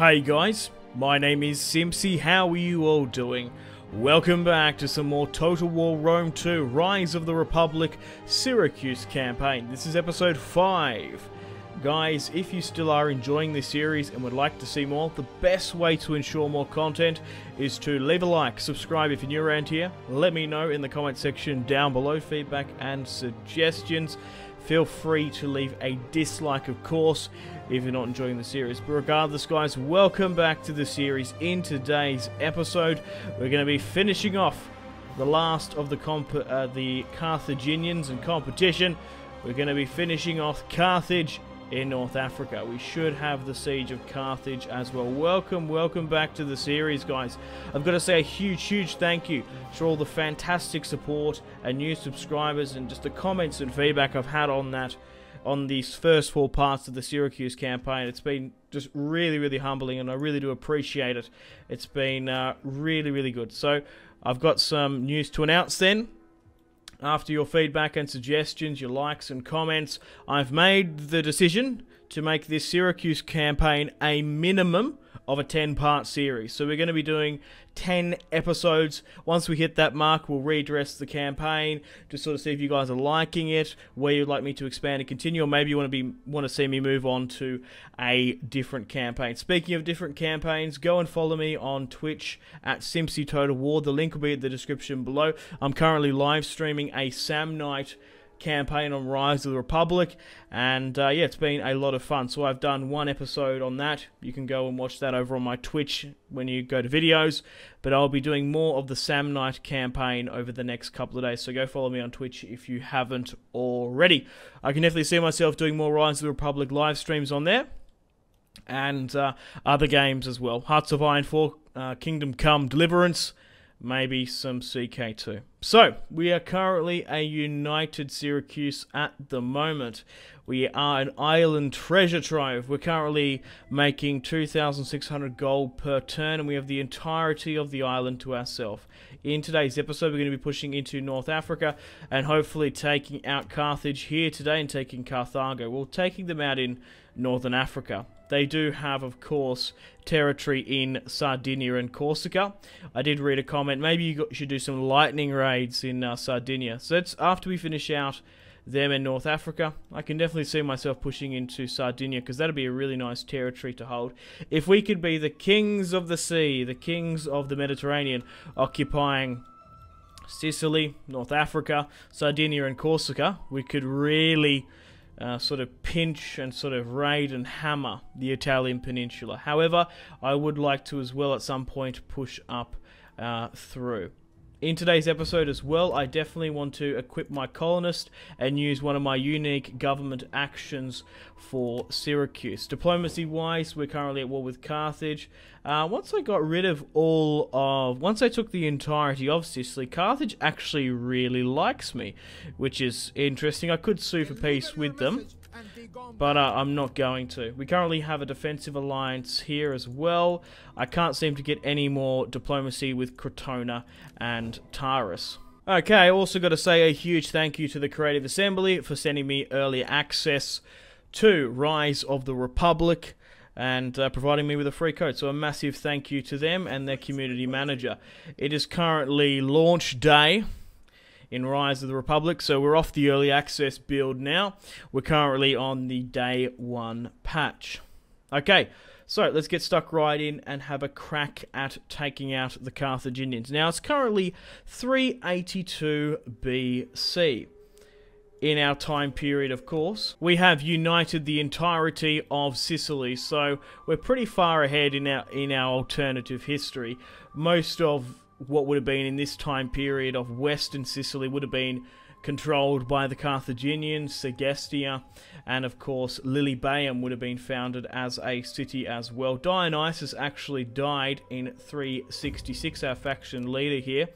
Hey guys, my name is Simpzy. How are you all doing? Welcome back to some more Total War Rome 2 Rise of the Republic Syracuse campaign. This is episode 5. Guys, if you still are enjoying this series and would like to see more, the best way to ensure more content is to leave a like, subscribe if you're new around here, let me know in the comment section down below feedback and suggestions. Feel free to leave a dislike, of course, if you're not enjoying the series. But regardless, guys, welcome back to the series. In today's episode, we're going to be finishing off the last of the Carthaginians and competition. We're going to be finishing off Carthage in North Africa. We should have the siege of Carthage as well. Welcome back to the series, guys. I've got to say a huge thank you for all the fantastic support and new subscribers and just the comments and feedback I've had on these first 4 parts of the Syracuse campaign. It's been just really humbling, and I really do appreciate it. It's been really good. So I've got some news to announce then. After your feedback and suggestions, your likes and comments, I've made the decision to make this Syracuse campaign a minimum of a 10-part series. So we're going to be doing 10 episodes. Once we hit that mark, we'll redress the campaign to sort of see if you guys are liking it, where you'd like me to expand and continue, or maybe you want to see me move on to a different campaign. Speaking of different campaigns, go and follow me on Twitch at Simpzy Total War. The link will be in the description below. I'm currently live streaming a Sam Night campaign on Rise of the Republic, and yeah, it's been a lot of fun. So I've done 1 episode on that. You can go and watch that over on my Twitch when you go to videos, but I'll be doing more of the Sam Night campaign over the next couple of days, so go follow me on Twitch if you haven't already. I can definitely see myself doing more Rise of the Republic live streams on there, and other games as well. Hearts of Iron 4, Kingdom Come Deliverance, maybe some CK2. So, we are currently a united Syracuse at the moment. We are an island treasure trove. We're currently making 2,600 gold per turn, and we have the entirety of the island to ourselves. In today's episode, we're going to be pushing into North Africa and hopefully taking out Carthage here today and taking Carthage. Well, taking them out in Northern Africa. They do have, of course, territory in Sardinia and Corsica. I did read a comment, maybe you should do some lightning raids in Sardinia. So that's after we finish out them in North Africa. I can definitely see myself pushing into Sardinia, because that'd be a really nice territory to hold. If we could be the kings of the sea, the kings of the Mediterranean, occupying Sicily, North Africa, Sardinia and Corsica, we could really sort of pinch and sort of raid and hammer the Italian peninsula. However, I would like to as well at some point push up through. In today's episode as well, I definitely want to equip my colonist and use one of my unique government actions for Syracuse. Diplomacy-wise, we're currently at war with Carthage. Once I took the entirety of Sicily, Carthage actually really likes me, which is interesting. I could sue for peace with them, but I'm not going to. We currently have a defensive alliance here as well. I can't seem to get any more diplomacy with Crotona and Taurus. Okay, I also got to say a huge thank you to the Creative Assembly for sending me early access to Rise of the Republic and providing me with a free code. So a massive thank you to them and their community manager. It is currently launch day in Rise of the Republic, so we're off the early access build now. We're currently on the day 1 patch. Okay, so let's get stuck right in and have a crack at taking out the Carthaginians. Now, it's currently 382 BC. In our time period, of course, we have united the entirety of Sicily, so we're pretty far ahead in our alternative history. Most of what would have been in this time period of Western Sicily would have been controlled by the Carthaginians, Segestia, and of course Lilybaeum would have been founded as a city as well. Dionysus actually died in 366, our faction leader here.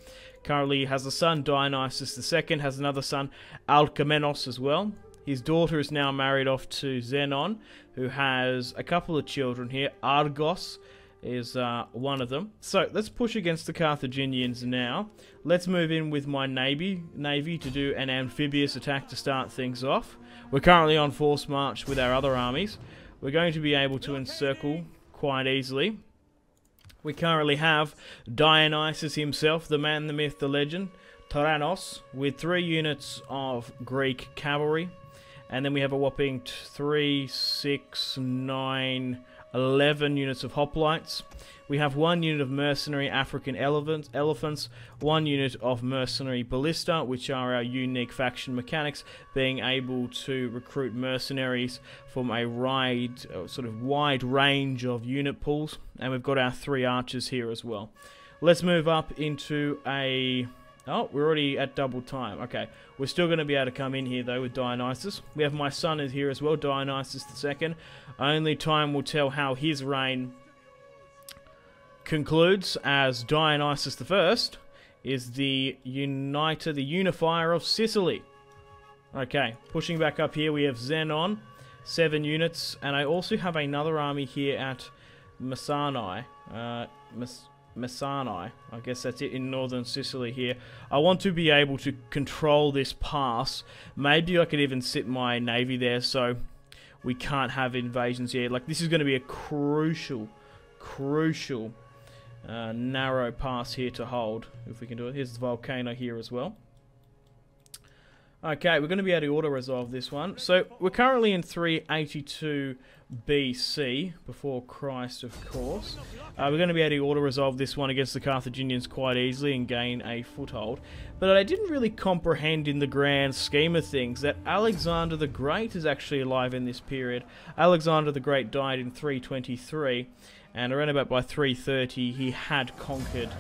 Currently has a son, Dionysus II, has another son, Alcamenos, as well. His daughter is now married off to Zenon, who has a couple of children here. Argos is one of them. So let's push against the Carthaginians now. Let's move in with my navy to do an amphibious attack to start things off. We're currently on force march with our other armies. We're going to be able to encircle quite easily. We currently have Dionysus himself, the man, the myth, the legend, Tyrannos, with 3 units of Greek cavalry. And then we have a whopping 3, 6, 9, 11 units of hoplites. We have 1 unit of mercenary African elephants, 1 unit of mercenary ballista, which are our unique faction mechanics, being able to recruit mercenaries from a wide range of unit pools. And we've got our 3 archers here as well. Let's move up into a... Oh, we're already at double time. Okay, we're still going to be able to come in here, though, with Dionysus. We have my son is here as well, Dionysus II. Only time will tell how his reign concludes, as Dionysus I is the uniter, the unifier of Sicily. Okay, pushing back up here, we have Xenon, 7 units, and I also have another army here at Messani. Messani, I guess that's it, in northern Sicily here. I want to be able to control this pass. Maybe I could even sit my navy there so we can't have invasions here. Like, this is going to be a crucial narrow pass here to hold, if we can do it. Here's the volcano here as well. Okay, we're going to be able to auto-resolve this one. So, we're currently in 382 BC, before Christ, of course. We're going to be able to auto-resolve this one against the Carthaginians quite easily and gain a foothold. But I didn't really comprehend in the grand scheme of things that Alexander the Great is actually alive in this period. Alexander the Great died in 323, and around about by 330 he had conquered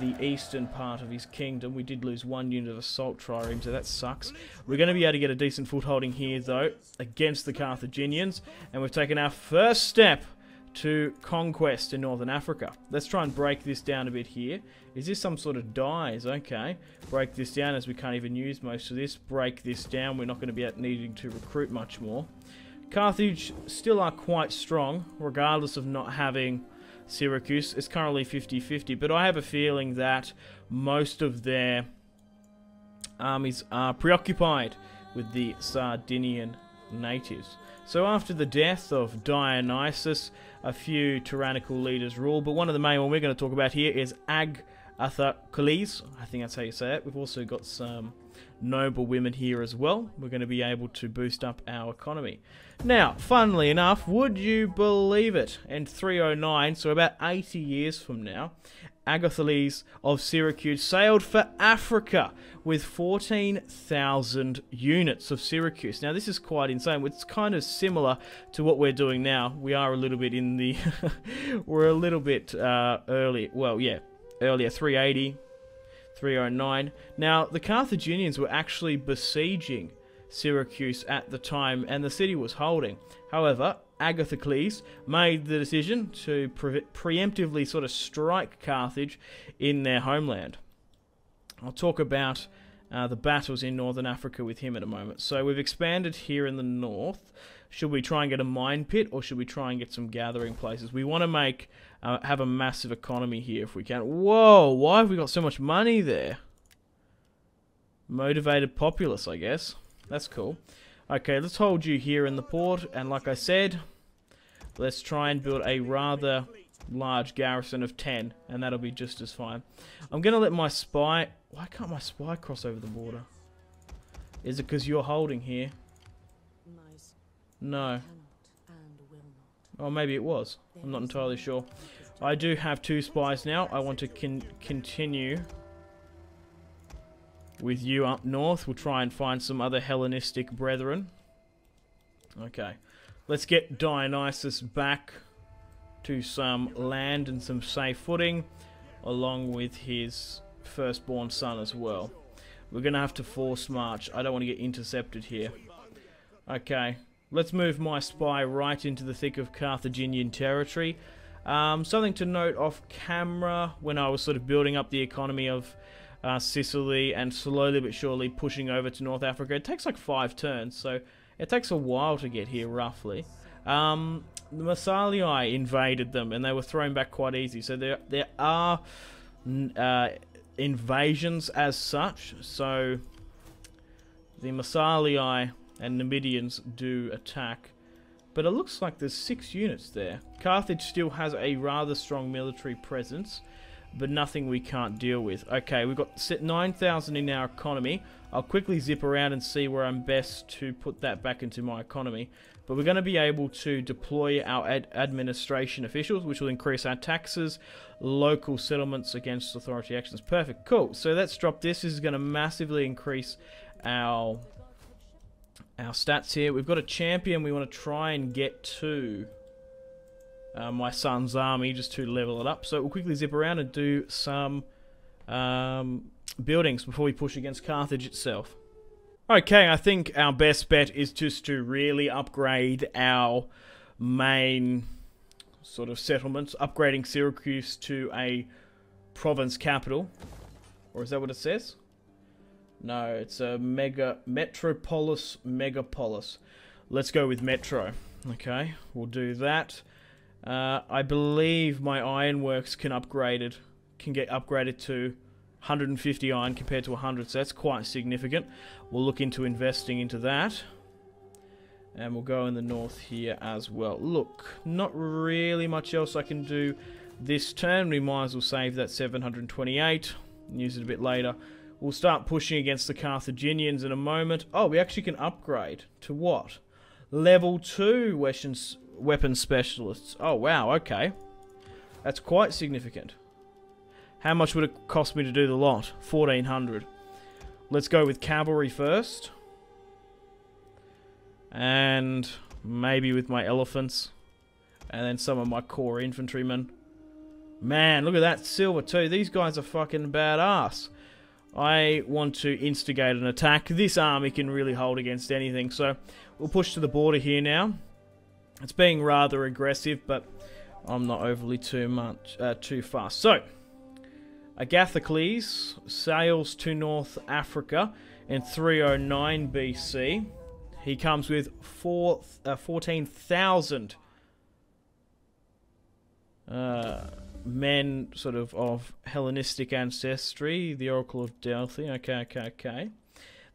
the eastern part of his kingdom. We did lose 1 unit of assault trireme, so that sucks. We're going to be able to get a decent footholding here, though, against the Carthaginians, and we've taken our first step to conquest in northern Africa. Let's try and break this down a bit here. Is this some sort of dies? Okay. Break this down, as we can't even use most of this. Break this down. We're not going to be needing to recruit much more. Carthage still are quite strong, regardless of not having Syracuse. It's currently 50-50, but I have a feeling that most of their armies are preoccupied with the Sardinian natives. So after the death of Dionysus, a few tyrannical leaders rule, but one of the main one we're going to talk about here is Agathocles. I think that's how you say it. We've also got some noble women here as well. We're going to be able to boost up our economy. Now, funnily enough, would you believe it? In 309, so about 80 years from now, Agathocles of Syracuse sailed for Africa with 14,000 units of Syracuse. Now, this is quite insane. It's kind of similar to what we're doing now. We are a little bit in the... we're a little bit early. Well, yeah, earlier, 380, 309. Now, the Carthaginians were actually besieging Syracuse at the time, and the city was holding. However, Agathocles made the decision to preemptively sort of strike Carthage in their homeland. I'll talk about the battles in northern Africa with him in a moment. So we've expanded here in the north. Should we try and get a mine pit, or should we try and get some gathering places? We want to make have a massive economy here if we can. Whoa, why have we got so much money there? Motivated populace, I guess. That's cool. Okay, let's hold you here in the port, and like I said, let's try and build a rather large garrison of 10, and that'll be just as fine. I'm going to let my spy... Why can't my spy cross over the border? Is it because you're holding here? No. Oh, maybe it was. I'm not entirely sure. I do have 2 spies now. I want to continue with you up north. We'll try and find some other Hellenistic brethren. Okay. Let's get Dionysus back to some land and some safe footing, along with his firstborn son as well. We're going to have to force march. I don't want to get intercepted here. Okay. Let's move my spy right into the thick of Carthaginian territory. Something to note off camera, when I was sort of building up the economy of Sicily and slowly but surely pushing over to North Africa. It takes like 5 turns, so it takes a while to get here, roughly. The Massalii invaded them, and they were thrown back quite easy. So there are invasions as such. So the Massalii and Numidians do attack But it looks like there's 6 units there. Carthage still has a rather strong military presence, but nothing we can't deal with. Okay, we've got 9,000 in our economy. I'll quickly zip around and see where I'm best to put that back into my economy. But we're going to be able to deploy our administration officials, which will increase our taxes, local settlements against authority actions. Perfect, cool. So let's drop this. This is going to massively increase our stats here. We've got a champion we want to try and get to my son's army just to level it up. So we'll quickly zip around and do some buildings before we push against Carthage itself. Okay, I think our best bet is just to really upgrade our main sort of settlements, upgrading Syracuse to a province capital. Or is that what it says? No, it's a metropolis megapolis. Let's go with metro. Okay, we'll do that. I believe my ironworks can get upgraded to 150 iron compared to 100, so that's quite significant. We'll look into investing into that. And we'll go in the north here as well. Look, not really much else I can do this turn. We might as well save that 728 and use it a bit later. We'll start pushing against the Carthaginians in a moment. Oh, we actually can upgrade to what? Level 2 weapon specialists. Oh, wow, okay. That's quite significant. How much would it cost me to do the lot? 1,400. Let's go with cavalry first. And maybe with my elephants. And then some of my core infantrymen. Man, look at that silver too. These guys are fucking badass. I want to instigate an attack. This army can really hold against anything. So we'll push to the border here now. It's being rather aggressive, but I'm not overly too fast. So Agathocles sails to North Africa in 309 BC. He comes with 14,000 men sort of Hellenistic ancestry. The Oracle of Delphi. Okay.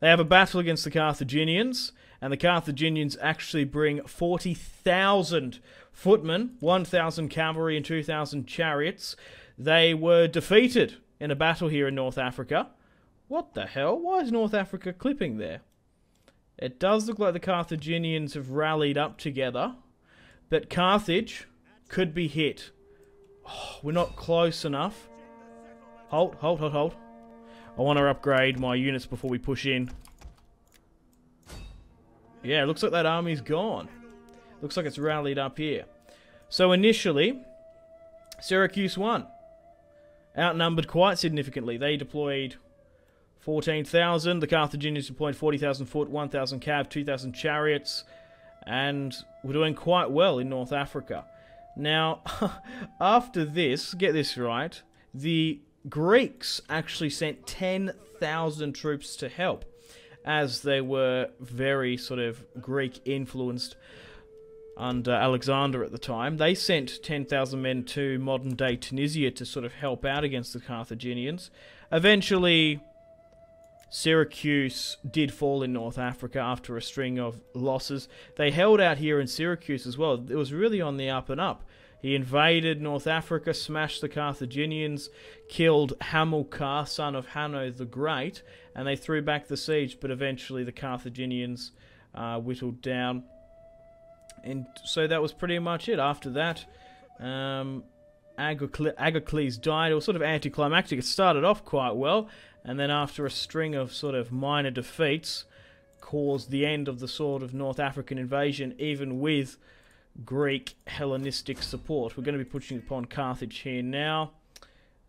They have a battle against the Carthaginians, and the Carthaginians actually bring 40,000 footmen, 1,000 cavalry, and 2,000 chariots. They were defeated in a battle here in North Africa. What the hell? Why is North Africa clipping there? It does look like the Carthaginians have rallied up together, but Carthage could be hit. Oh, we're not close enough. Hold. I want to upgrade my units before we push in. Yeah, it looks like that army's gone. Looks like it's rallied up here. So initially, Syracuse won. Outnumbered quite significantly. They deployed 14,000. The Carthaginians deployed 40,000 foot, 1,000 cav, 2,000 chariots. And we're doing quite well in North Africa. Now, after this, get this right, the Greeks actually sent 10,000 troops to help, as they were very sort of Greek-influenced under Alexander at the time. They sent 10,000 men to modern-day Tunisia to sort of help out against the Carthaginians. Eventually, Syracuse did fall in North Africa after a string of losses. They held out here in Syracuse as well. It was really on the up and up. He invaded North Africa, smashed the Carthaginians, killed Hamilcar, son of Hanno the Great, and they threw back the siege, but eventually the Carthaginians whittled down. And so that was pretty much it. After that, Agacles died. It was sort of anticlimactic. It started off quite well, and then after a string of sort of minor defeats, caused the end of the sort of North African invasion, even with Greek Hellenistic support. We're going to be pushing upon Carthage here now,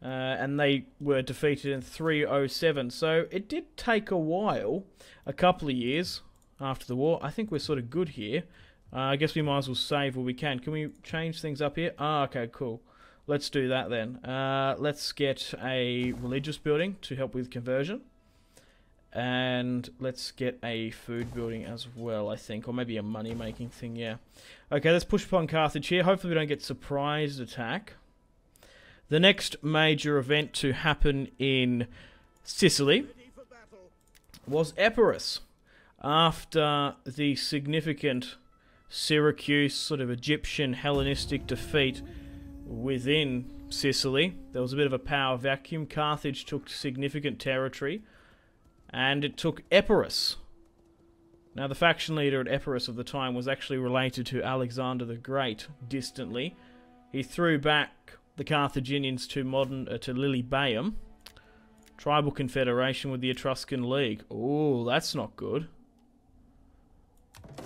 and they were defeated in 307. So it did take a while, a couple of years after the war. I think we're sort of good here. I guess we might as well save where we can. Can we change things up here? Okay, cool. Let's do that then. Let's get a religious building to help with conversion. And let's get a food building as well, I think. Or maybe a money-making thing, yeah. Okay, let's push upon Carthage here. Hopefully we don't get surprise attack. The next major event to happen in Sicily was Epirus. After the significant Syracuse, sort of Egyptian Hellenistic defeat within Sicily. There was a bit of a power vacuum. Carthage took significant territory, and it took Epirus. Now, the faction leader at Epirus of the time was actually related to Alexander the Great, distantly. He threw back the Carthaginians to Lilybaeum, tribal confederation with the Etruscan League. Oh, that's not good.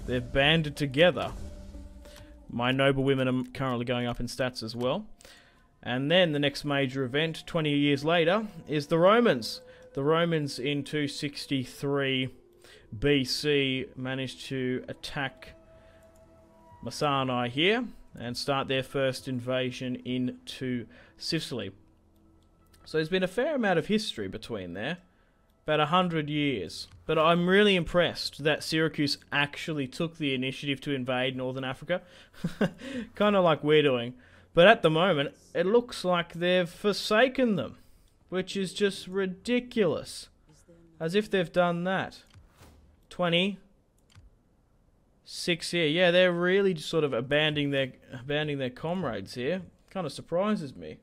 They've banded together. My noble women are currently going up in stats as well. And then the next major event, 20 years later, is the Romans. The Romans in 263 BC managed to attack Mycenae here and start their first invasion into Sicily. So there's been a fair amount of history between there. About 100 years. But I'm really impressed that Syracuse actually took the initiative to invade Northern Africa. Kind of like we're doing. But at the moment, it looks like they've forsaken them. Which is just ridiculous. As if they've done that. 20. 6 here. Yeah, they're really just sort of abandoning their comrades here. Kind of surprises me.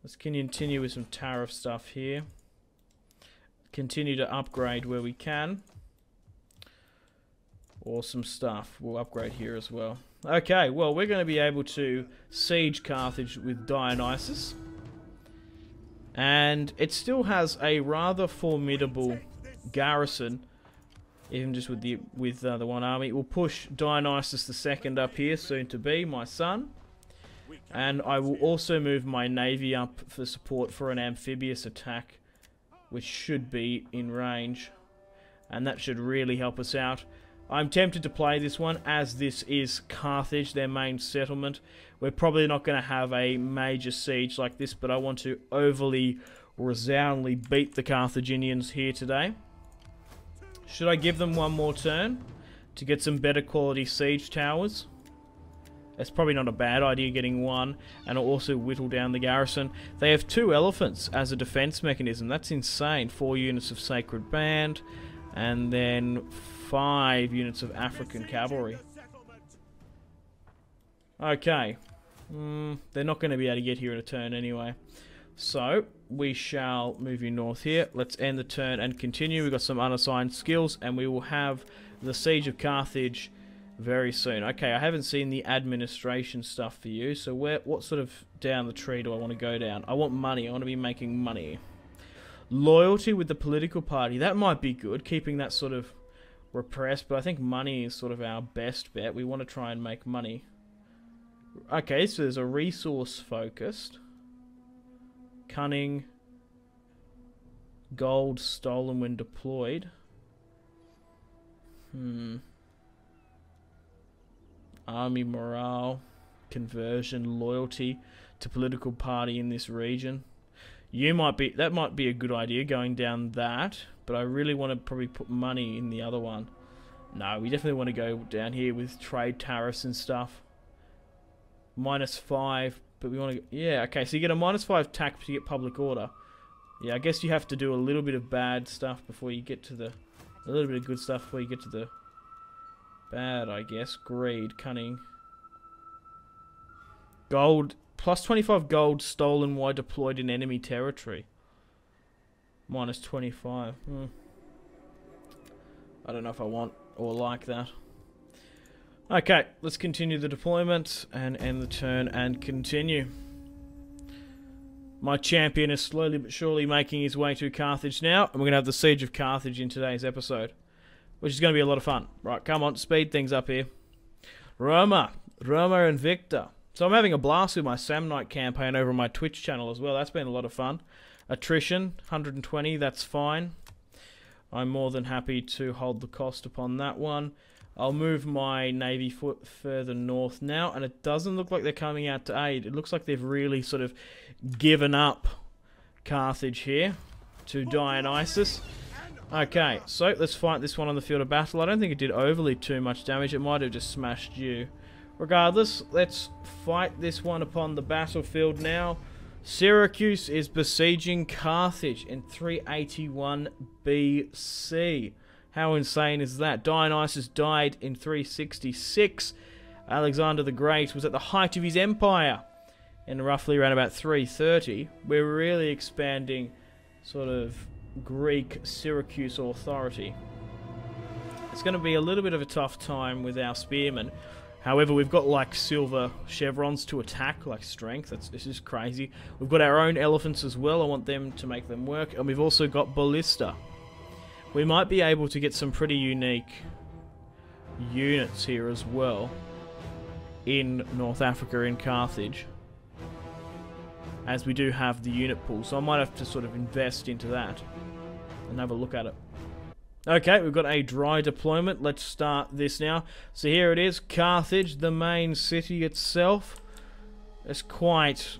Let's continue with some tariff stuff here. Continue to upgrade where we can. Awesome stuff. We'll upgrade here as well. Okay, well, we're going to be able to siege Carthage with Dionysus. And it still has a rather formidable garrison, even just with the one army. We'll push Dionysus II up here, soon to be, my son. And I will also move my navy up for support for an amphibious attack, which should be in range, and that should really help us out. I'm tempted to play this one, as this is Carthage, their main settlement. We're probably not going to have a major siege like this, but I want to overly resoundingly beat the Carthaginians here today. Should I give them one more turn to get some better quality siege towers? It's probably not a bad idea getting one, and I'll also whittle down the garrison. They have 2 elephants as a defense mechanism. That's insane. 4 units of Sacred Band, and then 5 units of African cavalry. Okay. They're not going to be able to get here in a turn anyway. So, we shall move you north here. Let's end the turn and continue. We've got some unassigned skills, and we will have the Siege of Carthage very soon. Okay, I haven't seen the administration stuff for you, so what sort of down the tree do I want to go down? I want money. I want to be making money. Loyalty with the political party. That might be good, keeping that sort of repressed, but I think money is sort of our best bet. We want to try and make money. Okay, so there's a resource focused. Cunning. Gold stolen when deployed. Army morale, conversion, loyalty to political party in this region. That might be a good idea, going down that, but I really want to probably put money in the other one. No, we definitely want to go down here with trade tariffs and stuff. -5, but we want to... Yeah, okay, so you get a -5 tax to get public order. Yeah, I guess you have to do a little bit of bad stuff before you get to the... A little bit of good stuff before you get to the... Bad, I guess. Greed, cunning. Gold. +25 gold stolen while deployed in enemy territory. -25. I don't know if I want or like that. Okay, let's continue the deployment and end the turn and continue. My champion is slowly but surely making his way to Carthage now, and we're going to have the Siege of Carthage in today's episode, which is going to be a lot of fun. Right, come on, speed things up here. Roma and Victor. So I'm having a blast with my Samnite campaign over on my Twitch channel as well. That's been a lot of fun. Attrition, 120, that's fine. I'm more than happy to hold the cost upon that one. I'll move my navy further north now, and it doesn't look like they're coming out to aid. It looks like they've really sort of given up Carthage here to Dionysus. Okay, so let's fight this one on the field of battle. I don't think it did overly too much damage. It might have just smashed you. Regardless, let's fight this one upon the battlefield now. Syracuse is besieging Carthage in 381 BC. How insane is that? Dionysus died in 366. Alexander the Great was at the height of his empire in roughly around about 330. We're really expanding sort of Greek Syracuse authority. It's going to be a little bit of a tough time with our spearmen. However, we've got like silver chevrons to attack, like strength. This is crazy. We've got our own elephants as well. I want them to make them work. And we've also got ballista. We might be able to get some pretty unique units here as well in North Africa, in Carthage, as we do have the unit pool. So I might have to sort of invest into that and have a look at it. Okay, we've got a dry deployment. Let's start this now. So here it is, Carthage, the main city itself. It's quite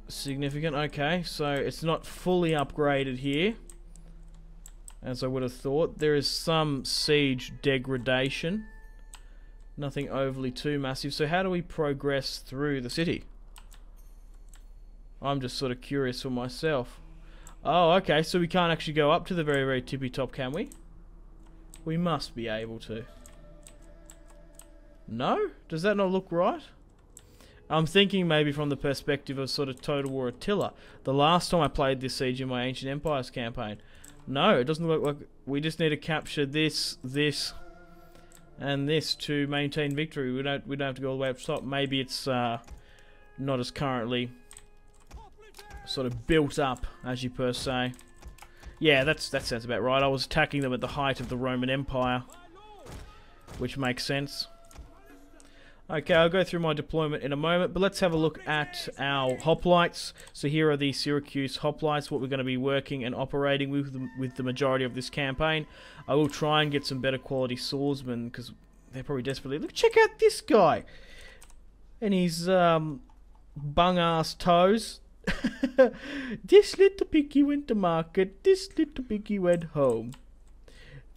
significant. Okay, so it's not fully upgraded here, as I would have thought. There is some siege degradation. Nothing overly too massive. So how do we progress through the city? I'm just sort of curious for myself. Oh, okay, so we can't actually go up to the very, very tippy top, can we? We must be able to. No? Does that not look right? I'm thinking maybe from the perspective of sort of Total War Attila. The last time I played this siege in my Ancient Empires campaign. No, it doesn't look like... We just need to capture this, this, and this to maintain victory. We don't have to go all the way up top. Maybe it's not as currently sort of built up, as you per se. Yeah, that sounds about right. I was attacking them at the height of the Roman Empire, which makes sense. Okay, I'll go through my deployment in a moment, but let's have a look at our hoplites. So here are the Syracuse hoplites, what we're going to be working and operating with the majority of this campaign. I will try and get some better quality swordsmen, because they're probably desperately... Look, check out this guy! And his bung-ass toes. This little piggy went to market, this little piggy went home.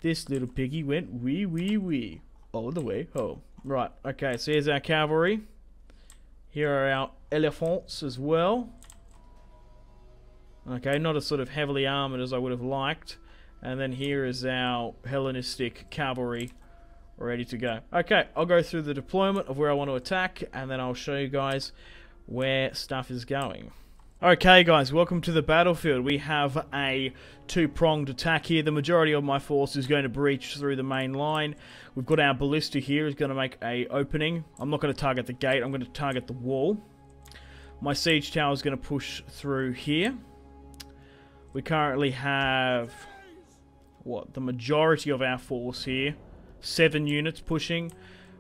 This little piggy went wee wee wee all the way home. Right, okay, so here's our cavalry. Here are our elephants as well. Okay, not as sort of heavily armoured as I would have liked. And then here is our Hellenistic cavalry ready to go. Okay, I'll go through the deployment of where I want to attack, and then I'll show you guys where stuff is going. Okay guys, welcome to the battlefield. We have a two-pronged attack here. The majority of my force is going to breach through the main line. We've got our ballista here, is going to make a opening. I'm not going to target the gate, I'm going to target the wall. My siege tower is going to push through here. We currently have, what, the majority of our force here. 7 units pushing.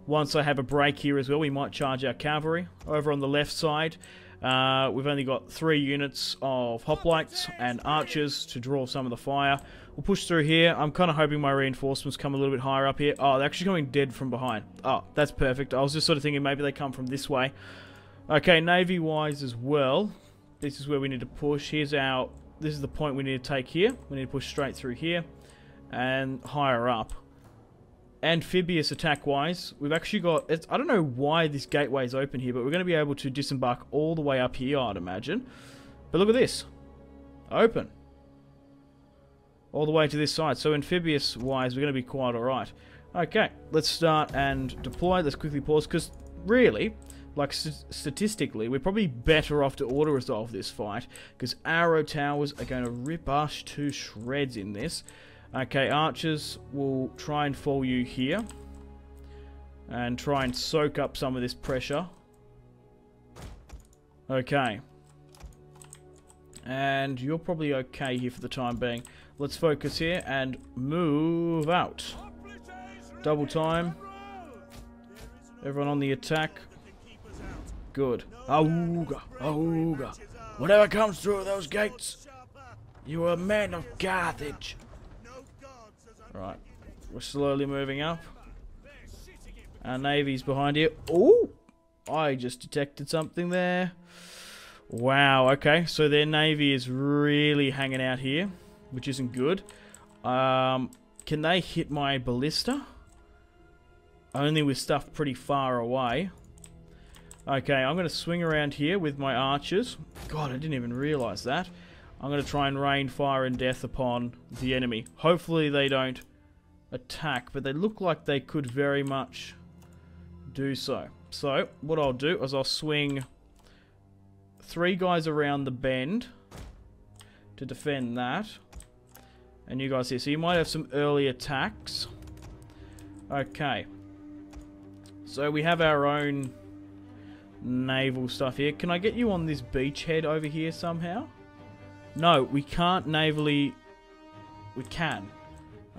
Once I have a break here as well, we might charge our cavalry. Over on the left side, we've only got 3 units of hoplites and archers to draw some of the fire. We'll push through here. I'm kind of hoping my reinforcements come a little bit higher up here. Oh, they're actually coming dead from behind. Oh, that's perfect. I was just sort of thinking maybe they come from this way. Okay, navy-wise as well, this is where we need to push. This is the point we need to take here. We need to push straight through here and higher up. Amphibious attack-wise, we've actually got... I don't know why this gateway is open here, but we're going to be able to disembark all the way up here, I'd imagine. But look at this. Open. All the way to this side. So amphibious-wise, we're going to be quite alright. Okay, let's start and deploy. Let's quickly pause, because really, like statistically, we're probably better off to auto-resolve this fight, because arrow towers are going to rip us to shreds in this. Okay, archers will try and fall you here and try and soak up some of this pressure. Okay. And you're probably okay here for the time being. Let's focus here and move out. Double time. Everyone on the attack. Good. Auga, auga. Whatever comes through those gates, you are men of Carthage. Right, we're slowly moving up. Our navy's behind here. Oh, I just detected something there. Wow, okay, so their navy is really hanging out here, which isn't good. Can they hit my ballista? Only with stuff pretty far away. Okay, I'm going to swing around here with my archers. God, I didn't even realise that. I'm going to try and rain fire and death upon the enemy. Hopefully they don't attack, but they look like they could very much do so. So, what I'll do is I'll swing 3 guys around the bend to defend that. And you guys here. So you might have some early attacks. Okay. So we have our own naval stuff here. Can I get you on this beachhead over here somehow? No, we can't navally... We can.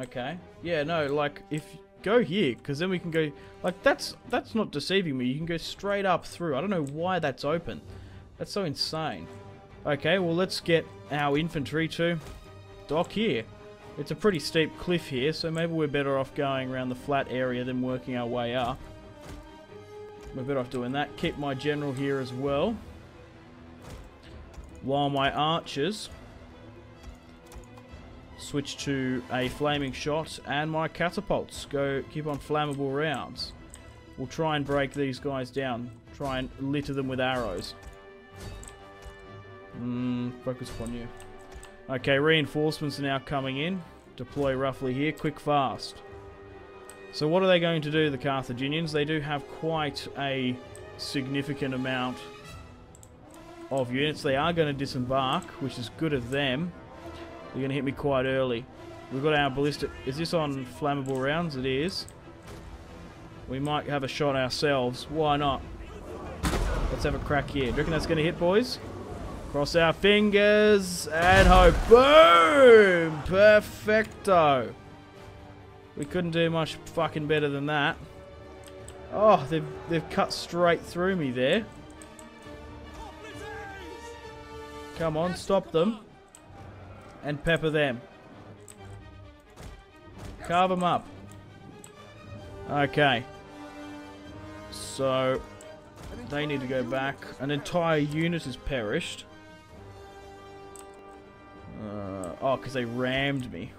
Okay. Yeah, no, like, if... Go here, because then we can go... Like, that's not deceiving me. You can go straight up through. I don't know why that's open. That's so insane. Okay, well, let's get our infantry to dock here. It's a pretty steep cliff here, so maybe we're better off going around the flat area than working our way up. We're better off doing that. Keep my general here as well. While my archers switch to a flaming shot and my catapults go keep on flammable rounds. We'll try and break these guys down. Try and litter them with arrows. Focus upon you. Okay, reinforcements are now coming in. Deploy roughly here, quick, fast. So what are they going to do, the Carthaginians? They do have quite a significant amount of units. They are going to disembark, which is good of them. They're going to hit me quite early. We've got our ballistic... Is this on flammable rounds? It is. We might have a shot ourselves. Why not? Let's have a crack here. Do you reckon that's going to hit, boys? Cross our fingers and hope. Boom! Perfecto. We couldn't do much fucking better than that. Oh, they've cut straight through me there. Come on, stop them. And pepper them. Carve them up. Okay. So, they need to go back. An entire unit has perished. Oh, because they rammed me.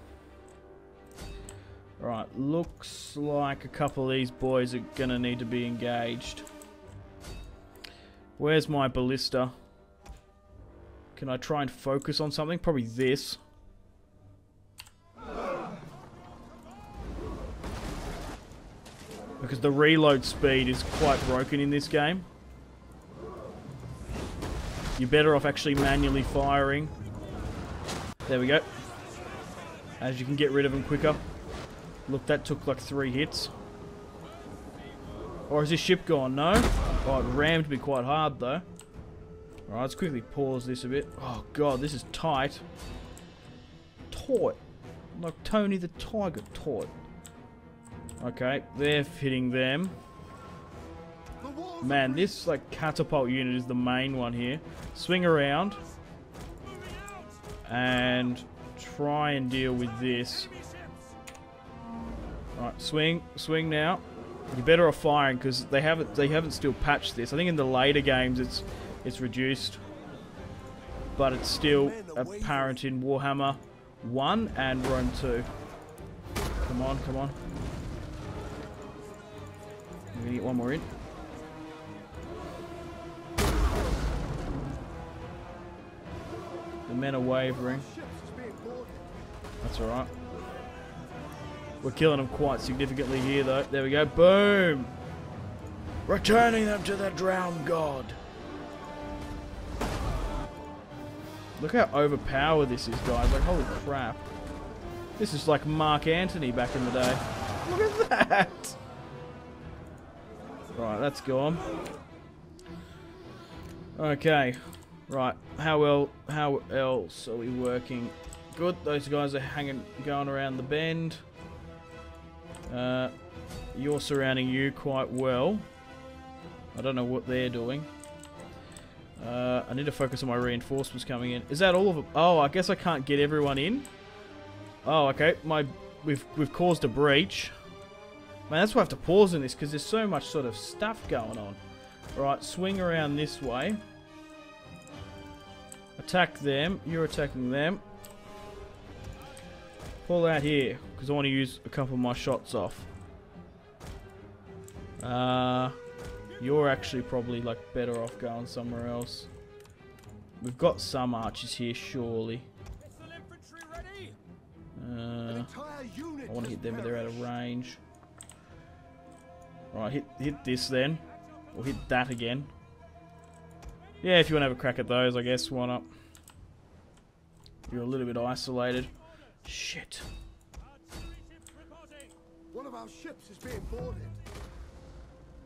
Right, looks like a couple of these boys are going to need to be engaged. Where's my ballista? Can I try and focus on something? Probably this. Because the reload speed is quite broken in this game. You're better off actually manually firing. There we go. As you can get rid of them quicker. Look, that took like 3 hits. Or is this ship gone? No? Oh, it rammed me quite hard though. Alright, let's quickly pause this a bit. Oh god, this is tight. Taut. Like Tony the Tiger taut. Okay, they're hitting them. Man, this like catapult unit is the main one here. Swing around. And try and deal with this. Alright, swing now. You're better off firing because they haven't still patched this. I think in the later games it's reduced, but it's still apparent in Warhammer 1 and Rome 2. Come on, come on. I'm gonna get one more in. The men are wavering. That's alright. We're killing them quite significantly here though. There we go. Boom! Returning them to the drowned god. Look how overpowered this is, guys. Like, holy crap. This is like Mark Antony back in the day. Look at that! Right, that's gone. Okay. Right, how else are we working? Good, those guys are going around the bend. You're surrounding you quite well. I don't know what they're doing. I need to focus on my reinforcements coming in. Is that all of them? Oh, I guess I can't get everyone in. Oh, okay. We've caused a breach. Man, that's why I have to pause in this because there's so much sort of stuff going on. Right, swing around this way. Attack them. You're attacking them. Pull out here because I want to use a couple of my shots off. You're actually probably like better off going somewhere else. We've got some archers here, surely. I want to hit them, but they're out of range. Alright, hit this then. Or hit that again. Yeah, if you want to have a crack at those, I guess, why not? You're a little bit isolated. Shit. One of our ships is being boarded.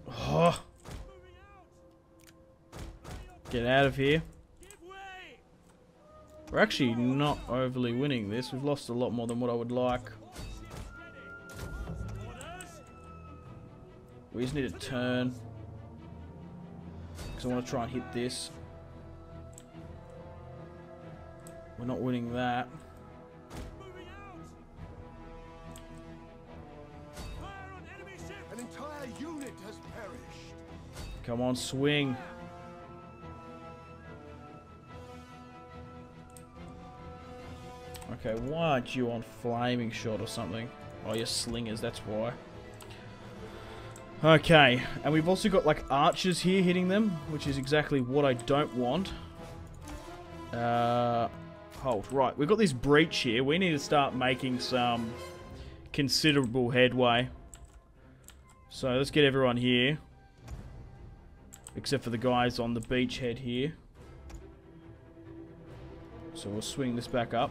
Oh. Get out of here. We're actually not overly winning this. We've lost a lot more than what I would like. We just need a turn. Because I want to try and hit this. We're not winning that. An entire unit has perished. Come on, swing. Okay, why aren't you on flaming shot or something? Oh, you're slingers, that's why. Okay, and we've also got like archers here hitting them, which is exactly what I don't want. Hold, right, we've got this breach here. We need to start making some considerable headway. So let's get everyone here. Except for the guys on the beachhead here. So we'll swing this back up.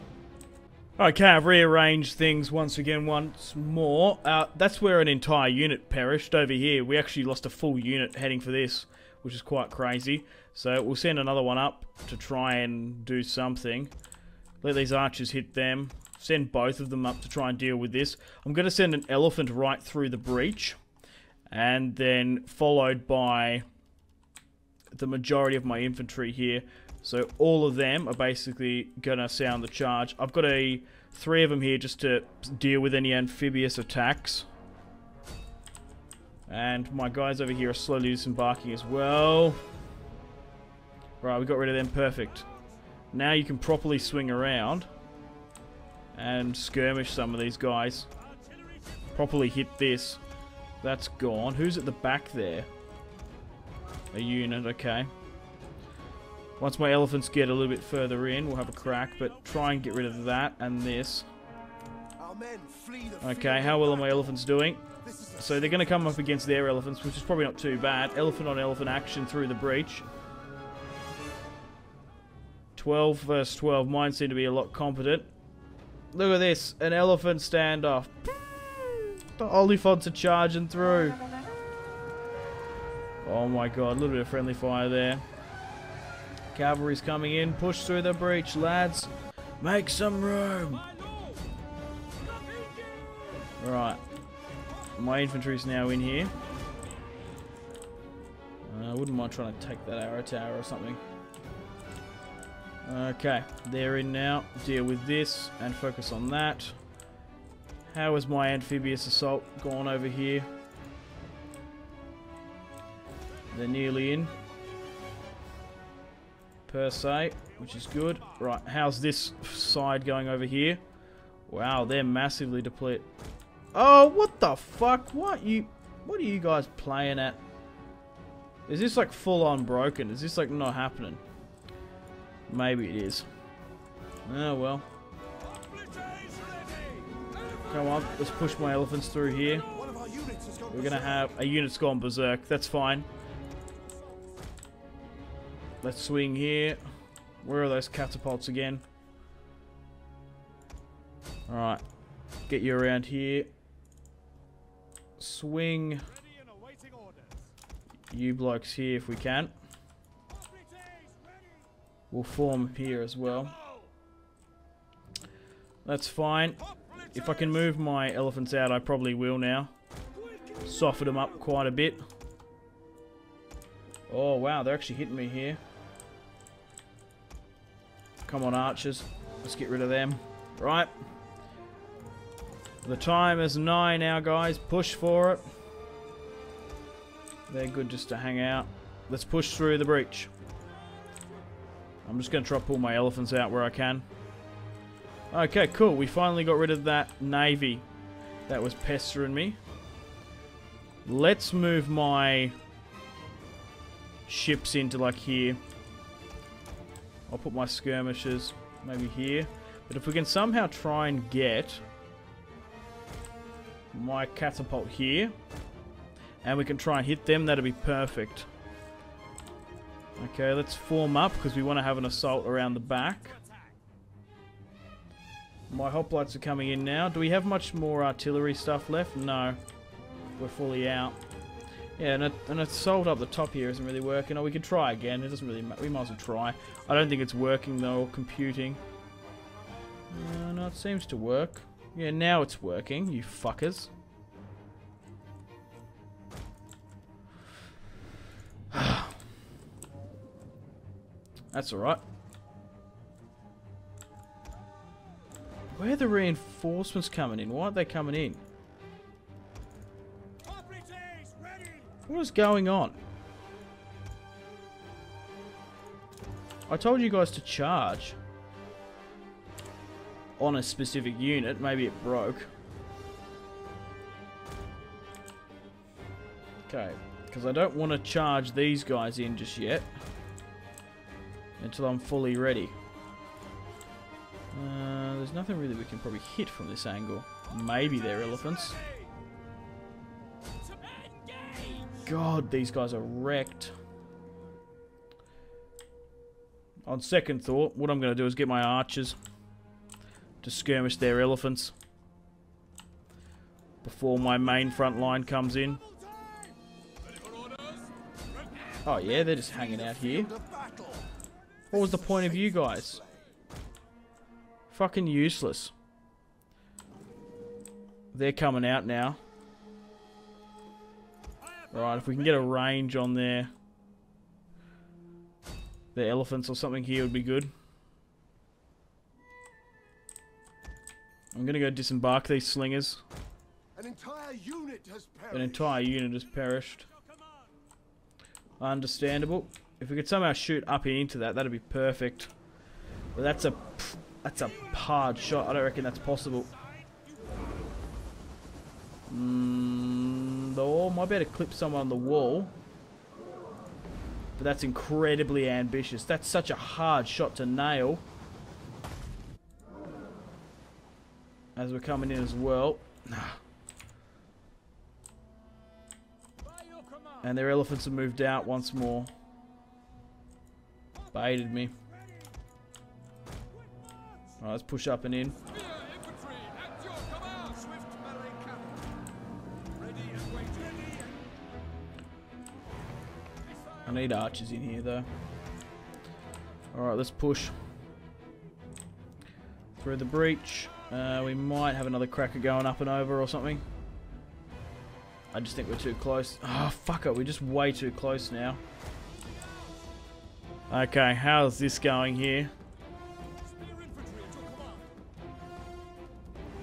Okay, I've rearranged things once more. That's where an entire unit perished over here. We actually lost a full unit heading for this, which is quite crazy. So we'll send another one up to try and do something. Let these archers hit them. Send both of them up to try and deal with this. I'm going to send an elephant right through the breach. And then followed by the majority of my infantry here. So all of them are basically going to sound the charge. I've got 3 of them here just to deal with any amphibious attacks. And my guys over here are slowly disembarking as well. Right, we got rid of them. Perfect. Now you can properly swing around and skirmish some of these guys. Properly hit this. That's gone. Who's at the back there? A unit, okay. Once my elephants get a little bit further in, we'll have a crack, but try and get rid of that and this. Okay, how well are my elephants doing? So they're going to come up against their elephants, which is probably not too bad. Elephant on elephant action through the breach. 12 versus 12. Mine seem to be a lot competent. Look at this. An elephant standoff. The Oliphants are charging through. Oh my god, a little bit of friendly fire there. Cavalry's coming in. Push through the breach, lads. Make some room. Right. My infantry's now in here. I wouldn't mind trying to take that arrow tower or something. Okay, they're in now. Deal with this and focus on that. How is my amphibious assault gone over here? They're nearly in. Per se, which is good. Right, how's this side going over here? Wow, they're massively depleted. Oh, what the fuck? What are you guys playing at? Is this like full on broken? Is this like not happening? Maybe it is. Oh well. Come on, let's push my elephants through here. We're gonna have a unit's gone berserk. That's fine. Let's swing here. Where are those catapults again? Alright. Get you around here. Swing. You blokes here if we can. We'll form here as well. That's fine. If I can move my elephants out, I probably will now. Soften them up quite a bit. Oh wow, they're actually hitting me here. Come on, archers. Let's get rid of them. Right. The time is 9 now, guys. Push for it. They're good just to hang out. Let's push through the breach. I'm just going to try to pull my elephants out where I can. Okay, cool. We finally got rid of that navy that was pestering me. Let's move my ships into like here. I'll put my skirmishers maybe here. But if we can somehow try and get my catapult here, and we can try and hit them, that'd be perfect. Okay, let's form up because we want to have an assault around the back. My hoplites are coming in now. Do we have much more artillery stuff left? No. We're fully out. Yeah, and an assault up the top here isn't really working. Oh, we could try again. It doesn't really matter. We might as well try. I don't think it's working though, or computing. No, it seems to work. Yeah, now it's working, you fuckers. That's alright. Where are the reinforcements coming in? Why aren't they coming in? What is going on? I told you guys to charge on a specific unit. Maybe it broke. Okay, because I don't want to charge these guys in just yet until I'm fully ready. There's nothing really we can probably hit from this angle. Maybe they're elephants. God, these guys are wrecked. On second thought, what I'm going to do is get my archers to skirmish their elephants before my main front line comes in. Oh yeah, they're just hanging out here. What was the point of you guys? Fucking useless. They're coming out now. Right, if we can get a range on their elephants or something here would be good. I'm gonna go disembark these slingers. An entire unit has perished. An entire unit has perished. Understandable. If we could somehow shoot up into that, that'd be perfect. But that's a hard shot. I don't reckon that's possible. Though, might be able to clip someone on the wall. But that's incredibly ambitious. That's such a hard shot to nail. As we're coming in as well. And their elephants have moved out once more. Baited me. Alright, let's push up and in. I need archers in here though. Alright, let's push through the breach. We might have another cracker going up and over or something. I just think we're too close. Oh, fuck it. We're just way too close now. Okay, how's this going here?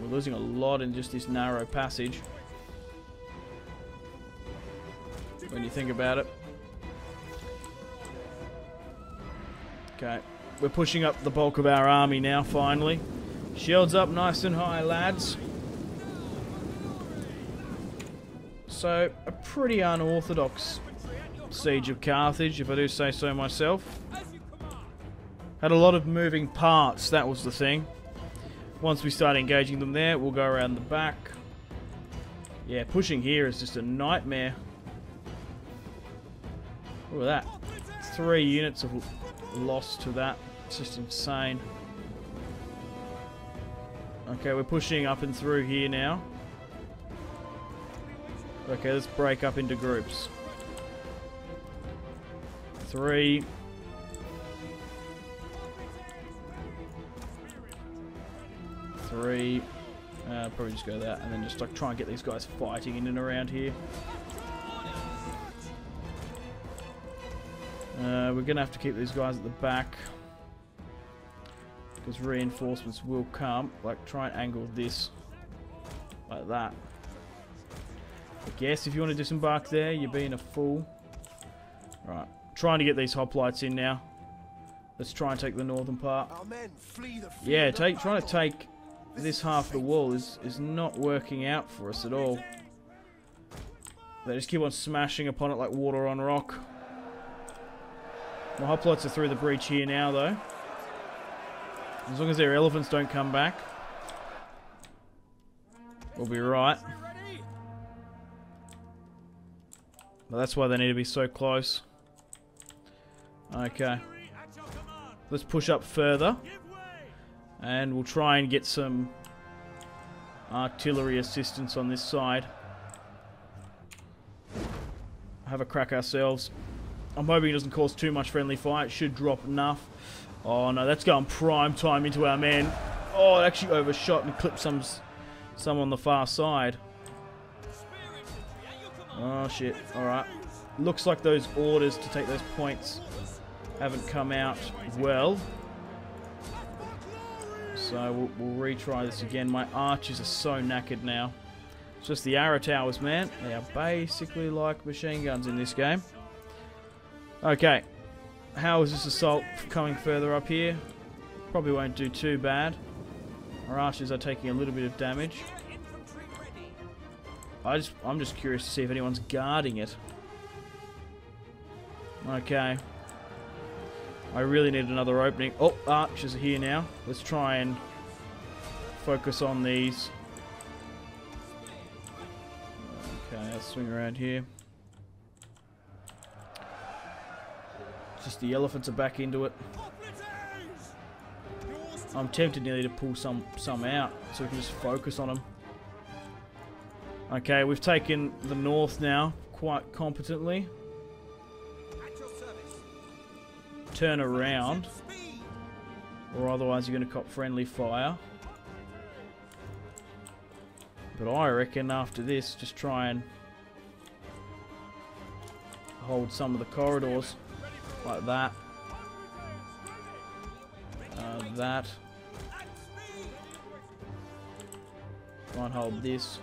We're losing a lot in just this narrow passage. When you think about it. Okay, we're pushing up the bulk of our army now, finally. Shields up nice and high, lads. So, a pretty unorthodox siege of Carthage, if I do say so myself. Had a lot of moving parts, that was the thing. Once we start engaging them there, we'll go around the back. Yeah, pushing here is just a nightmare. Look at that. 3 units of loss to that. It's just insane. Okay, we're pushing up and through here now. Okay, let's break up into groups. 3. Probably just go that, and then just like try and get these guys fighting in and around here. We're gonna have to keep these guys at the back because reinforcements will come. Like, try and angle this like that. I guess if you want to disembark there, you're being a fool. Right, trying to get these hoplites in now. Let's try and take the northern part. Yeah, trying to take this half of the wall is not working out for us at all. They just keep on smashing upon it like water on rock. My hoplites are through the breach here now, though. As long as their elephants don't come back, we'll be right. But that's why they need to be so close. Okay. Let's push up further. And we'll try and get some artillery assistance on this side. Have a crack ourselves. I'm hoping it doesn't cause too much friendly fire. It should drop enough. Oh no, that's going prime time into our men. Oh, it actually overshot and clipped some on the far side. Oh shit, alright. Looks like those orders to take those points haven't come out well. So we'll retry this again. My archers are so knackered now. It's just the arrow towers, man. They are basically like machine guns in this game. Okay. How is this assault coming further up here? Probably won't do too bad. Our archers are taking a little bit of damage. I'm just curious to see if anyone's guarding it. Okay. I really need another opening. Oh, archers are here now. Let's try and focus on these. Okay, let's swing around here. Just the elephants are back into it. I'm tempted nearly to pull some out so we can just focus on them. Okay, we've taken the north now quite competently. Turn around, or otherwise you're going to cop friendly fire. But I reckon after this, just try and hold some of the corridors like that. That. Try and hold this.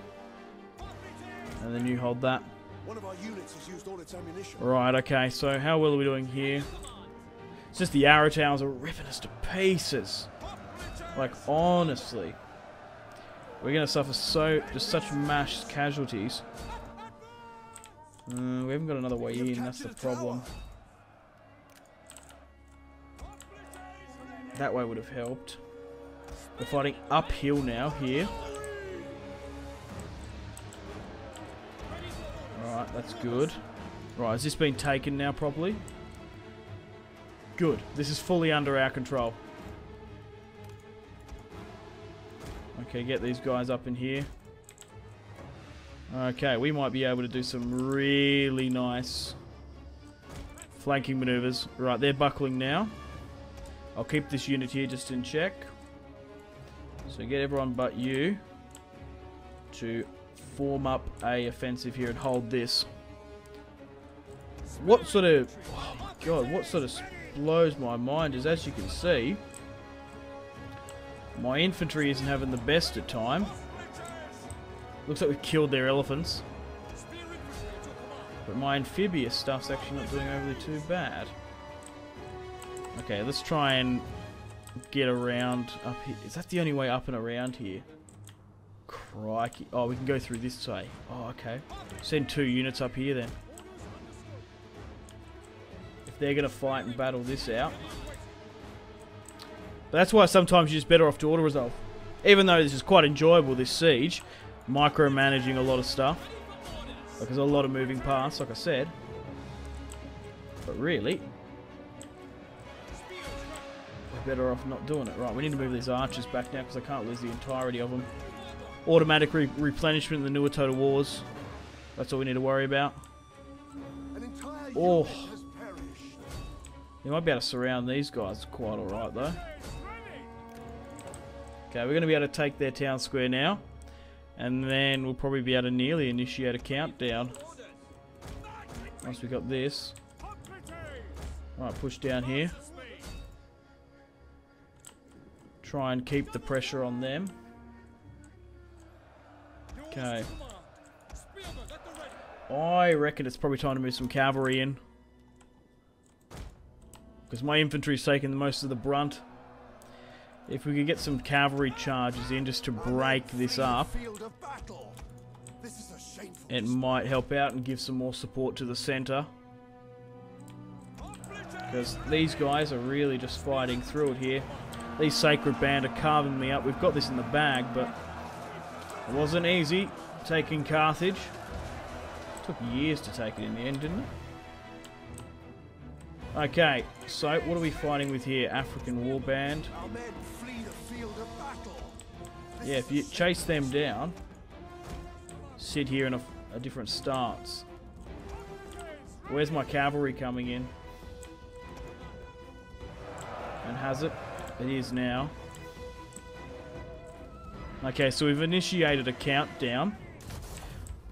And then you hold that. One of our units has used all its ammunition. Right, okay, so how well are we doing here? It's just the arrow towers are ripping us to pieces. Like, honestly. We're going to suffer just such mass casualties. We haven't got another way in, that's the problem. That way would have helped. We're fighting uphill now, here. Alright, that's good. Right, has this been taken now properly? Good. This is fully under our control. Okay, get these guys up in here. Okay, we might be able to do some really nice flanking maneuvers. Right, they're buckling now. I'll keep this unit here just in check. So get everyone but you to form up a offensive here and hold this. What sort of... Oh my god, what sort of blows my mind is, as you can see, my infantry isn't having the best of time. Looks like we've killed their elephants. But my amphibious stuff's actually not doing overly too bad. Okay, let's try and get around up here. Is that the only way up and around here? Crikey. Oh, we can go through this way. Oh, okay. Send 2 units up here then. If they're going to fight and battle this out. But that's why sometimes you're just better off to auto-resolve. Even though this is quite enjoyable, this siege. Micromanaging a lot of stuff. Like, there's a lot of moving parts, like I said. But really, we're better off not doing it. Right, we need to move these archers back now because I can't lose the entirety of them. Automatic replenishment in the newer Total Wars. That's all we need to worry about. Oh, you might be able to surround these guys quite alright though. Okay, we're going to be able to take their town square now. And then we'll probably be able to nearly initiate a countdown. Once we got this. Alright, push down here. Try and keep the pressure on them. Okay. I reckon it's probably time to move some cavalry in. Because my infantry's taking most of the brunt. If we could get some cavalry charges in just to break this up, it might help out and give some more support to the centre. Because these guys are really just fighting through it here. These Sacred Band are carving me up. We've got this in the bag, but it wasn't easy taking Carthage. Took years to take it in the end, didn't it? Okay, so what are we fighting with here? African Warband. Our men flee the field of battle. Yeah, if you chase them down, sit here in a different stance. Where's my cavalry coming in? And has it? It is now. Okay, so we've initiated a countdown.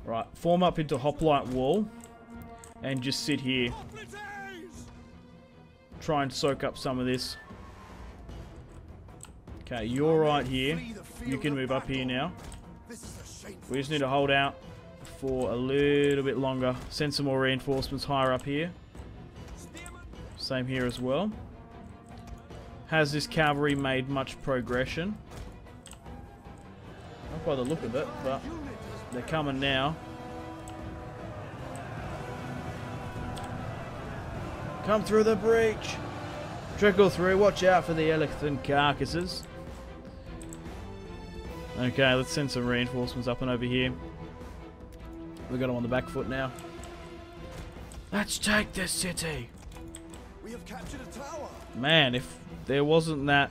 Right, form up into hoplite wall. And just sit here. Try and soak up some of this. Okay, you're right here. You can move up here now. We just need to hold out for a little bit longer. Send some more reinforcements higher up here. Same here as well. Has this cavalry made much progression? Not by the look of it, but they're coming now. Come through the breach. Trickle through. Watch out for the elephant carcasses. Okay, let's send some reinforcements up and over here. We got them on the back foot now. Let's take this city. We have captured a tower. Man, if there wasn't that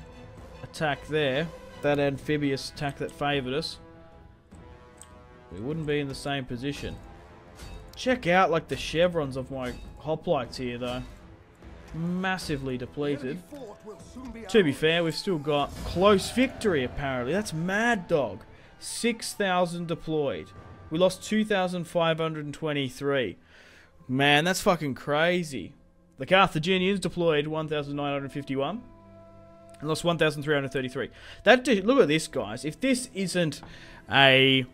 attack there, that amphibious attack that favoured us, we wouldn't be in the same position. Check out like the chevrons of my hoplites here though. Massively depleted. To be fair, we've still got close victory apparently. That's mad dog. 6,000 deployed. We lost 2,523. Man, that's fucking crazy. The Carthaginians deployed 1,951 and lost 1,333. Look at this, guys. If this isn't a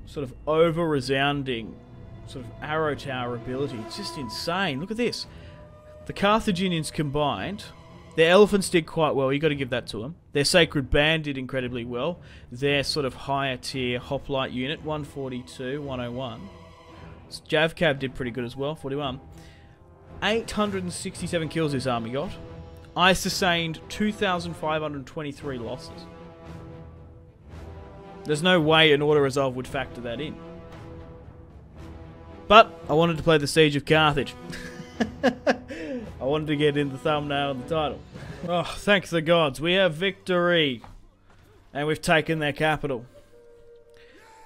sort of over-resounding sort of arrow tower ability, it's just insane. Look at this. The Carthaginians combined, their elephants did quite well. You got to give that to them. Their Sacred Band did incredibly well. Their sort of higher tier hoplite unit, 142, 101. Javcab did pretty good as well, 41. 867 kills this army got. I sustained 2,523 losses. There's no way an auto-resolve would factor that in. But I wanted to play the Siege of Carthage. I wanted to get in the thumbnail and the title. Oh, thank the gods. We have victory. And we've taken their capital.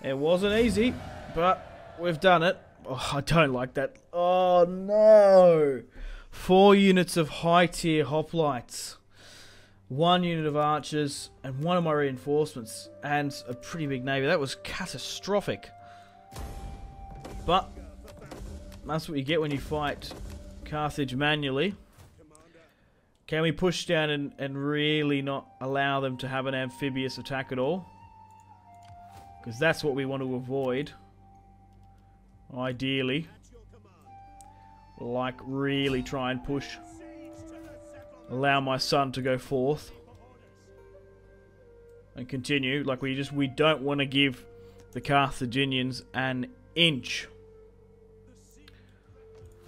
It wasn't easy, but we've done it. Oh, I don't like that. Oh, no. 4 units of high-tier hoplites. 1 unit of archers. And 1 of my reinforcements. And a pretty big navy. That was catastrophic. But that's what you get when you fight Carthage manually. Can we push down and really not allow them to have an amphibious attack at all? Because that's what we want to avoid. Ideally. Like, really try and push. Allow my son to go forth. And continue. Like, we don't want to give the Carthaginians an inch.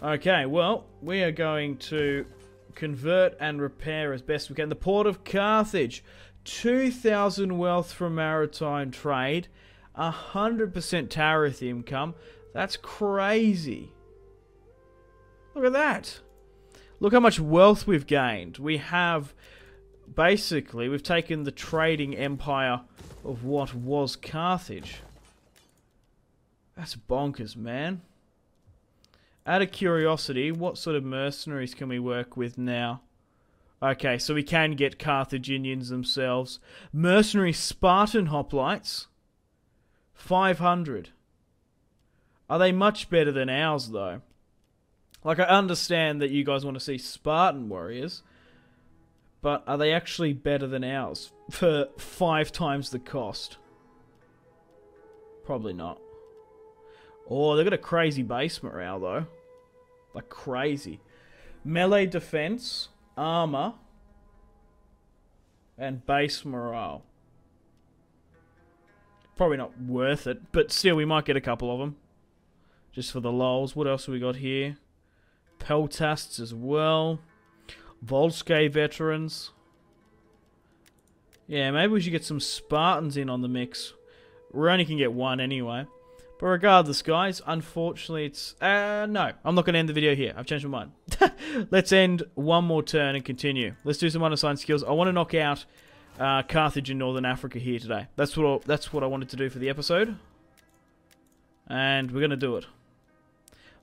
Okay, well, we are going to convert and repair as best we can. The port of Carthage, 2,000 wealth from maritime trade, 100% tariff income. That's crazy. Look at that. Look how much wealth we've gained. We have, basically, we've taken the trading empire of what was Carthage. That's bonkers, man. Out of curiosity, what sort of mercenaries can we work with now? Okay, so we can get Carthaginians themselves. Mercenary Spartan hoplites. 500. Are they much better than ours, though? Like, I understand that you guys want to see Spartan warriors. But are they actually better than ours? For 5 times the cost? Probably not. Oh, they've got a crazy base morale, though. Like, crazy. Melee defense, armor, and base morale. Probably not worth it, but still, we might get a couple of them. Just for the lols. What else have we got here? Peltasts as well. Volsky veterans. Yeah, maybe we should get some Spartans in on the mix. We only can get one anyway. But regardless, guys, unfortunately it's... no, I'm not going to end the video here. I've changed my mind. Let's end one more turn and continue. Let's do some unassigned skills. I want to knock out Carthage in Northern Africa here today. That's what I wanted to do for the episode. And we're going to do it.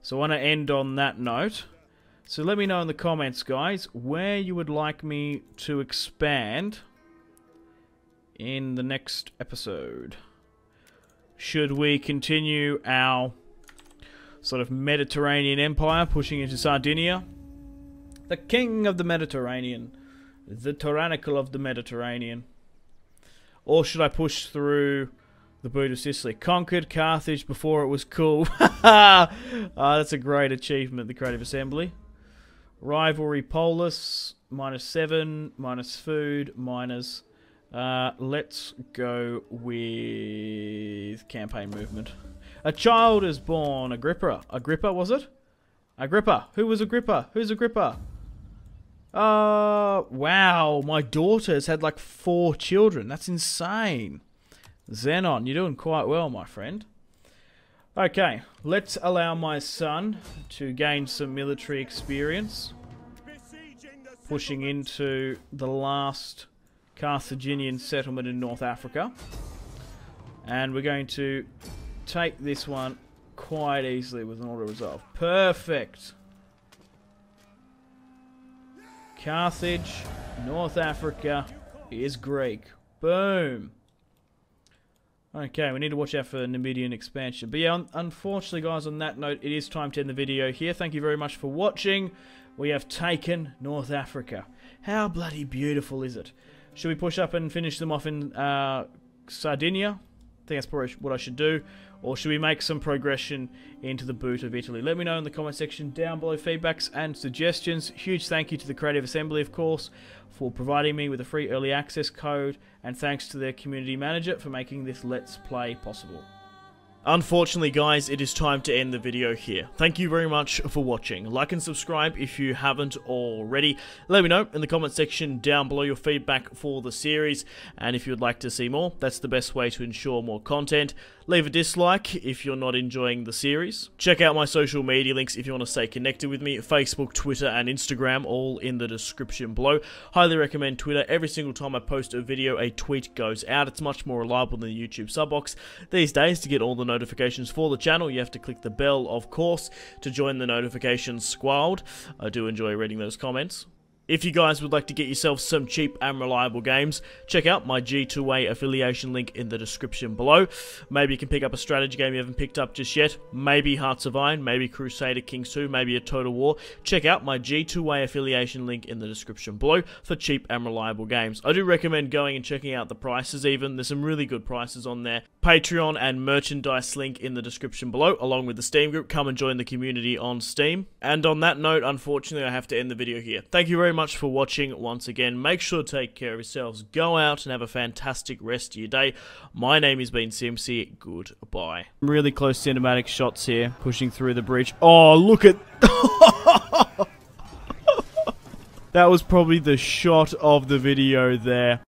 So I want to end on that note. So let me know in the comments, guys, where you would like me to expand in the next episode. Should we continue our sort of Mediterranean empire, pushing into Sardinia? The king of the Mediterranean. The tyrannical of the Mediterranean. Or should I push through the boot of Sicily? Conquered Carthage before it was cool. That's a great achievement, the Creative Assembly. Rivalry Polis, -7, minus food, minus... let's go with campaign movement. A child is born. Agrippa. Agrippa, was it? Agrippa. Who was Agrippa? Who's Agrippa? Wow. My daughter's had like 4 children. That's insane. Xenon, you're doing quite well, my friend. Okay, let's allow my son to gain some military experience. Pushing into the last Carthaginian settlement in North Africa. And we're going to take this one quite easily with an auto resolve. Perfect. Carthage, North Africa is Greek. Boom. Okay, we need to watch out for Numidian expansion. But yeah, unfortunately, guys, on that note, it is time to end the video here. Thank you very much for watching. We have taken North Africa. How bloody beautiful is it? Should we push up and finish them off in Sardinia? I think that's probably what I should do. Or should we make some progression into the boot of Italy? Let me know in the comment section down below, feedbacks and suggestions. Huge thank you to the Creative Assembly, of course, for providing me with a free early access code. And thanks to their community manager for making this Let's Play possible. Unfortunately, guys, it is time to end the video here. Thank you very much for watching. Like and subscribe if you haven't already. Let me know in the comment section down below your feedback for the series. And if you would like to see more, that's the best way to ensure more content. Leave a dislike if you're not enjoying the series. Check out my social media links if you want to stay connected with me. Facebook, Twitter, and Instagram, all in the description below. Highly recommend Twitter. Every single time I post a video, a tweet goes out. It's much more reliable than the YouTube sub box. These days, to get all the notifications for the channel, you have to click the bell, of course, to join the notifications squad. I do enjoy reading those comments. If you guys would like to get yourself some cheap and reliable games, check out my G2A affiliation link in the description below. Maybe you can pick up a strategy game you haven't picked up just yet. Maybe Hearts of Iron, maybe Crusader Kings 2, maybe a Total War. Check out my G2A affiliation link in the description below for cheap and reliable games. I do recommend going and checking out the prices even. There's some really good prices on there. Patreon and merchandise link in the description below, along with the Steam group. Come and join the community on Steam. And on that note, unfortunately, I have to end the video here. Thank you very much for watching once again. Make sure to take care of yourselves. Go out and have a fantastic rest of your day. My name has been Simpzy. Goodbye. Really close cinematic shots here, pushing through the bridge. Oh, look at... That was probably the shot of the video there.